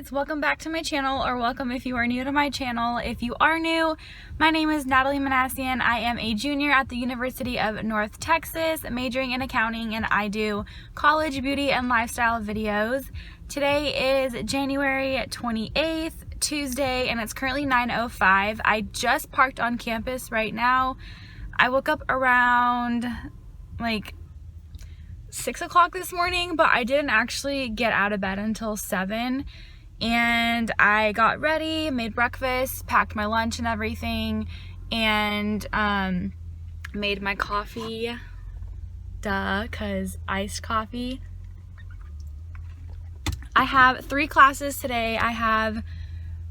guys, welcome back to my channel, or welcome if you are new to my channel. If you are new, my name is Natalie Minassian. I am a junior at the University of North Texas, majoring in accounting, and I do college beauty and lifestyle videos. Today is January 28th, Tuesday, and it's currently 9:05. I just parked on campus right now. I woke up around like 6 o'clock this morning, but I didn't actually get out of bed until 7, and I got ready, made breakfast, packed my lunch and everything, and made my coffee, cause iced coffee. I have 3 classes today. I have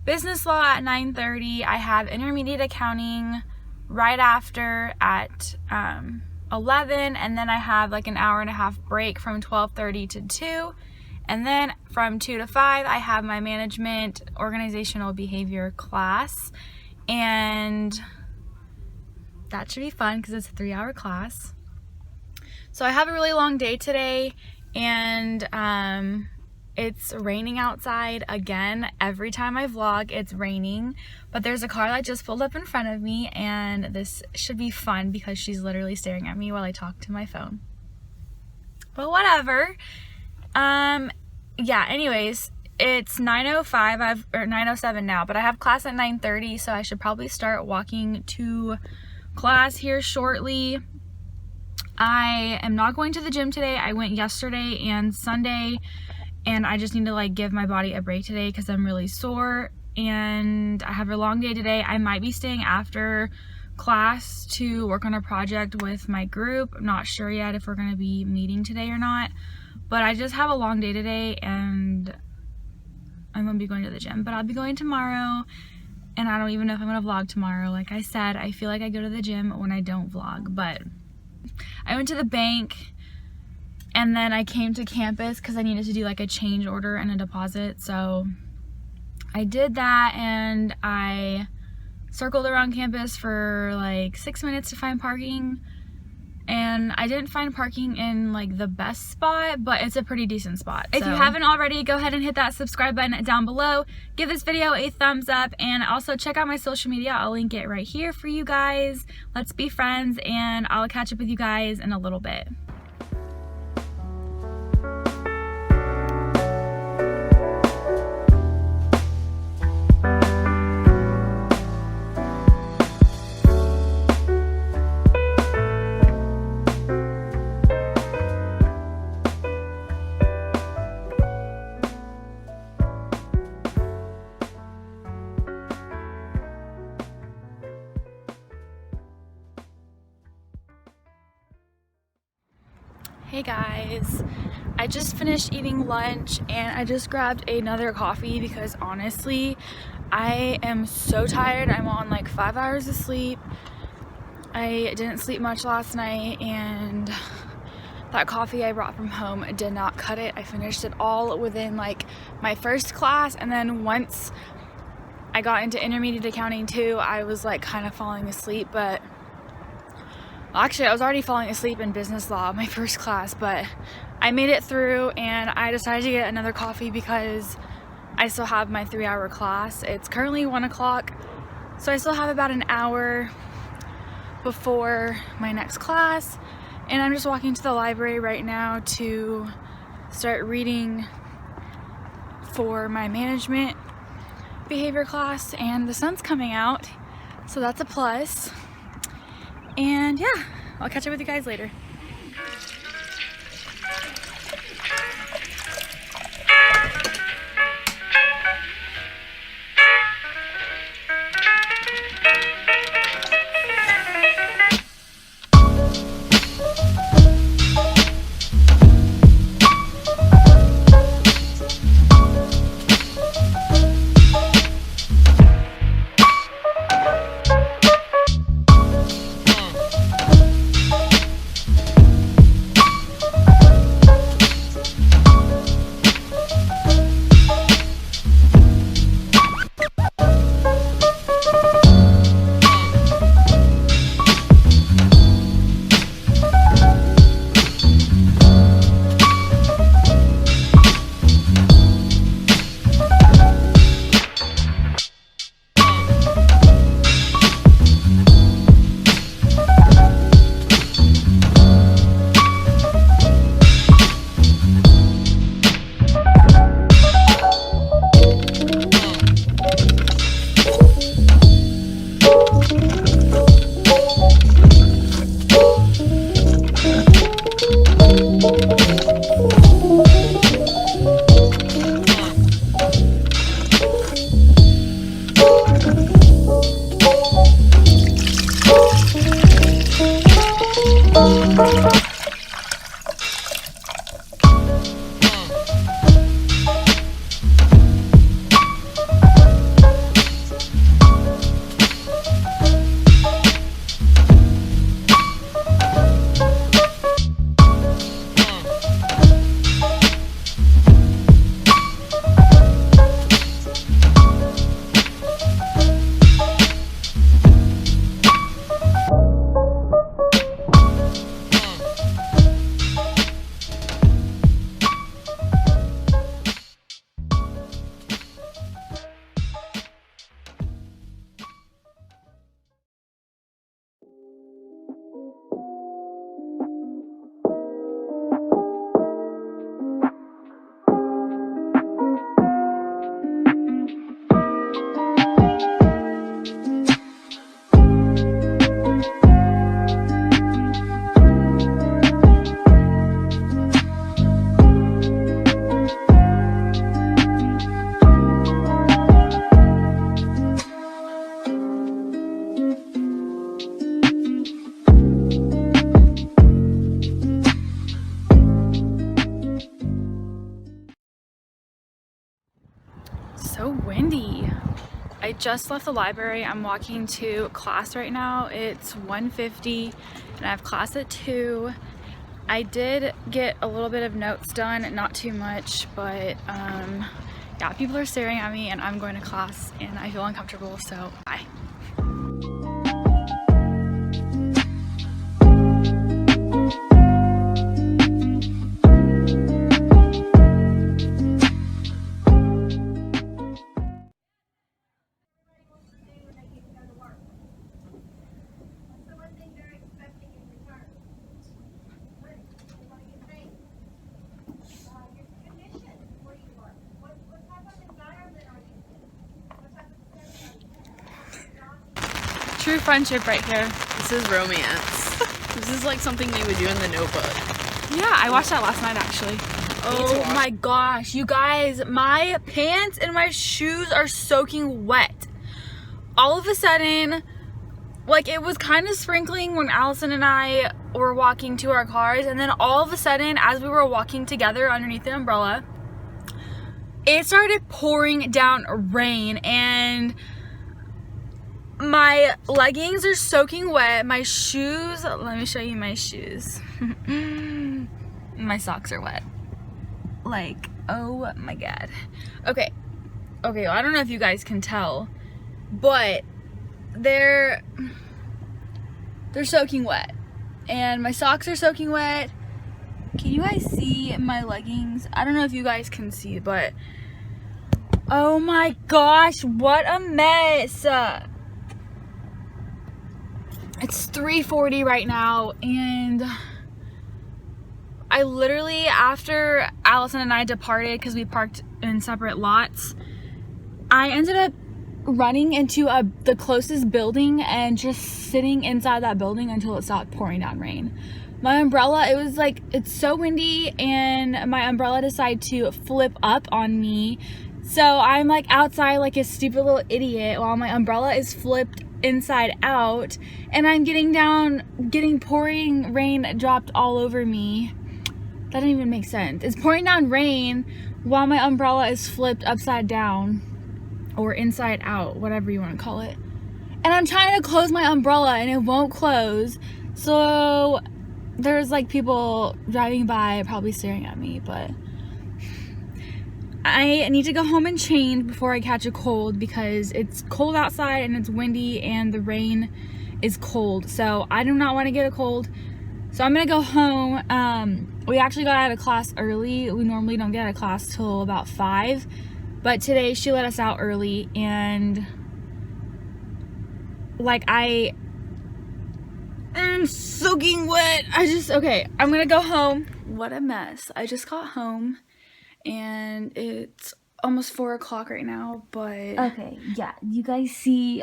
business law at 9:30, I have intermediate accounting right after at 11, and then I have like an hour and a half break from 12:30 to 2, and then from 2 to 5 I have my management organizational behavior class, and that should be fun because it's a 3-hour class. So I have a really long day today, and it's raining outside again. Every time I vlog, it's raining, but there's a car that just pulled up in front of me, and this should be fun because she's literally staring at me while I talk to my phone. But whatever. Yeah, anyways, it's 9:05, or 9:07 now, but I have class at 9:30, so I should probably start walking to class here shortly. I am not going to the gym today. I went yesterday and Sunday, and I just need to like give my body a break today because I'm really sore, and I have a long day today. I might be staying after class to work on a project with my group. I'm not sure yet if we're going to be meeting today or not, but I just have a long day today, and I'm going to be going to the gym, but I'll be going tomorrow, and I don't even know if I'm going to vlog tomorrow. Like I said, I feel like I go to the gym when I don't vlog, but I went to the bank, and then I came to campus because I needed to do like a change order and a deposit. So I did that, and I circled around campus for like 6 minutes to find parking. And I didn't find parking in like the best spot, but it's a pretty decent spot. If you haven't already, go ahead and hit that subscribe button down below. Give this video a thumbs up, and also check out my social media. I'll link it right here for you guys. Let's be friends, and I'll catch up with you guys in a little bit. Hey guys, I just finished eating lunch, and I just grabbed another coffee because honestly I am so tired. I'm on like 5 hours of sleep. I didn't sleep much last night, and that coffee I brought from home did not cut it. I finished it all within like my first class, and then once I got into intermediate accounting too, I was like kind of falling asleep, but actually, I was already falling asleep in business law, my first class, but I made it through, and I decided to get another coffee because I still have my 3-hour class. It's currently 1 o'clock, so I still have about an hour before my next class, and I'm just walking to the library right now to start reading for my management behavior class, and the sun's coming out, so that's a plus. And yeah, I'll catch up with you guys later. just left the library. I'm walking to class right now. It's 1:50 and I have class at 2. I did get a little bit of notes done, not too much, but yeah, people are staring at me and I'm going to class and I feel uncomfortable, so bye. True friendship right here. This is romance. This is like something they would do in The Notebook. Yeah, I watched that last night actually. Oh my gosh, you guys, my pants and my shoes are soaking wet. All of a sudden, like it was kind of sprinkling when Allison and I were walking to our cars, and then all of a sudden, as we were walking together underneath the umbrella, it started pouring down rain and my leggings are soaking wet. My shoes, let me show you my shoes. My socks are wet. Like, oh my god. Okay, I don't know if you guys can tell, but they're soaking wet. And my socks are soaking wet. Can you guys see my leggings? I don't know if you guys can see, but oh my gosh, what a mess. It's 3:40 right now, and I literally, after Allison and I departed because we parked in separate lots, I ended up running into the closest building and just sitting inside that building until it stopped pouring down rain. My umbrella, it was like, it's so windy, and my umbrella decided to flip up on me. So I'm like outside like a stupid little idiot while my umbrella is flipped inside out, and I'm getting pouring rain dropped all over me. That didn't even make sense. It's pouring down rain while my umbrella is flipped upside down or inside out, whatever you want to call it. And I'm trying to close my umbrella and it won't close. So there's like people driving by probably staring at me, but I need to go home and change before I catch a cold because it's cold outside and it's windy and the rain is cold. So I do not want to get a cold. So I'm gonna go home. We actually got out of class early. We normally don't get out of class till about 5, but today she let us out early, and like I'm soaking wet. Okay, I'm gonna go home. What a mess. I just got home and it's almost 4 o'clock right now, but okay, yeah, you guys see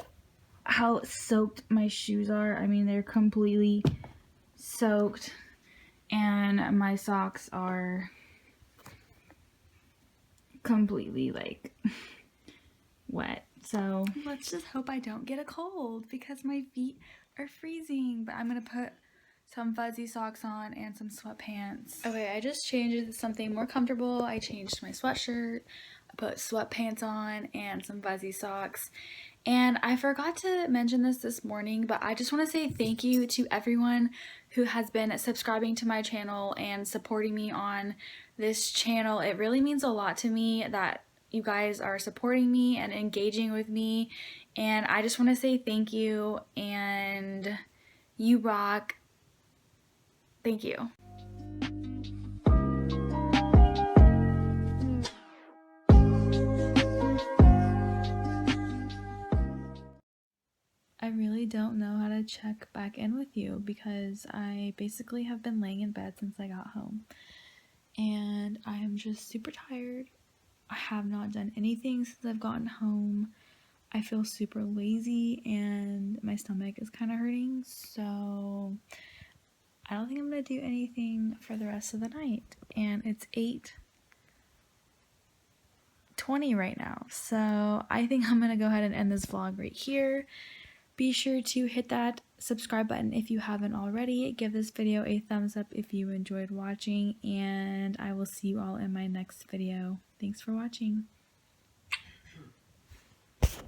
how soaked my shoes are. I mean, they're completely soaked, and my socks are completely like wet. So let's just hope I don't get a cold because my feet are freezing. But I'm gonna put some fuzzy socks on and some sweatpants. Okay, I just changed to something more comfortable. I changed my sweatshirt, I put sweatpants on and some fuzzy socks. And I forgot to mention this morning, but I just want to say thank you to everyone who has been subscribing to my channel and supporting me on this channel. It really means a lot to me that you guys are supporting me and engaging with me, and I just want to say thank you, and you rock. Thank you. I really don't know how to check back in with you because I basically have been laying in bed since I got home, and I am just super tired. I have not done anything since I've gotten home. I feel super lazy and my stomach is kind of hurting, so I don't think I'm going to do anything for the rest of the night. And it's 8:20 right now, so I think I'm going to go ahead and end this vlog right here. Be sure to hit that subscribe button if you haven't already. Give this video a thumbs up if you enjoyed watching, and I will see you all in my next video. Thanks for watching.